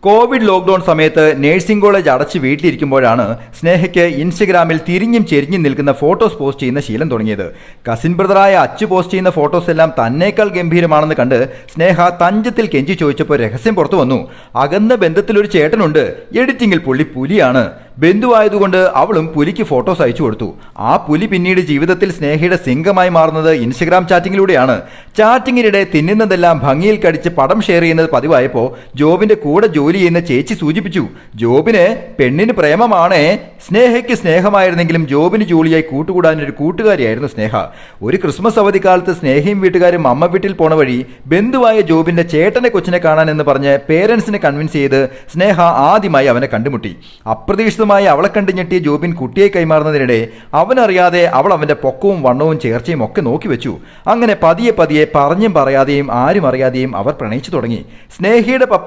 Covid lockdown സമയത്ത് nursing college അടച്ച് വീട്ടിലിരിക്കുമ്പോഴാണ് സ്നേഹയ്ക്ക് ഇൻസ്റ്റഗ്രാമിൽ തിരിഞ്ഞും ചെരിഞ്ഞും നിൽക്കുന്ന ഫോട്ടോസ് പോസ്റ്റ് ചെയ്യുന്ന ശീലം തുടങ്ങിയത്. കസിൻ ബ്രദറായ അച്ചു പോസ്റ്റ് ചെയ്യുന്ന ഫോട്ടോസ് എല്ലാം തന്നേക്കാൾ ഗംഭീരമാണെന്ന് കണ്ട് സ്നേഹ തഞ്ചത്തിൽ കെഞ്ചി ചോദിച്ചപ്പോൾ രഹസ്യം പുറത്തു വന്നു. അകന്ന ബന്ധത്തിലൊരു ചേട്ടനുണ്ട്, എഡിറ്റിംഗിൽ പുലിയാണ്. ബന്ധുവായതുകൊണ്ട് അവളും പുലിക്ക് ഫോട്ടോസ് അയച്ചു കൊടുത്തു. ആ പുലി പിന്നീട് ജീവിതത്തിൽ സ്നേഹയുടെ സിംഗമായി മാറുന്നത് ഇൻസ്റ്റഗ്രാം ചാറ്റിങ്ങിലൂടെയാണ്. ചാറ്റിങ്ങിനിടെ തിന്നുന്നതെല്ലാം ഭംഗിയിൽ കടിച്ച് പടം ഷെയർ ചെയ്യുന്നത് പതിവായപ്പോൾ ജോബിന്റെ കൂടെ ജോലി ചെയ്യുന്ന ചേച്ചി സൂചിപ്പിച്ചു, ജോബിന് പെണ്ണിന് പ്രേമമാണേ. സ്നേഹയ്ക്ക് സ്നേഹമായിരുന്നെങ്കിലും ജോബിന് ജോലിയായി കൂട്ടുകൂടാനൊരു കൂട്ടുകാരിയായിരുന്നു സ്നേഹ. ഒരു ക്രിസ്മസ് അവധിക്കാലത്ത് സ്നേഹയും വീട്ടുകാരും അമ്മ വീട്ടിൽ പോണ വഴി ബന്ധുവായ ജോബിന്റെ ചേട്ടനെ കൊച്ചിനെ കാണാൻ എന്ന് പറഞ്ഞ് പേരൻസിനെ കൺവിൻസ് ചെയ്ത് സ്നേഹ ആദ്യമായി അവനെ കണ്ടുമുട്ടി. അപ്രതീക്ഷിതമായി അവളെ കണ്ടു ഞെട്ടിയ ജോബിൻ കുട്ടിയെ കൈമാറുന്നതിനിടെ അവനറിയാതെ അവൾ അവന്റെ പൊക്കവും വണ്ണവും ചേർച്ചയും ഒക്കെ നോക്കി വെച്ചു. അങ്ങനെ പതിയെ പതിയെ പറഞ്ഞും പറയാതെയും ആരും അറിയാതെയും അവർ പ്രണയിച്ചു തുടങ്ങി. സ്നേഹയുടെ പപ്പ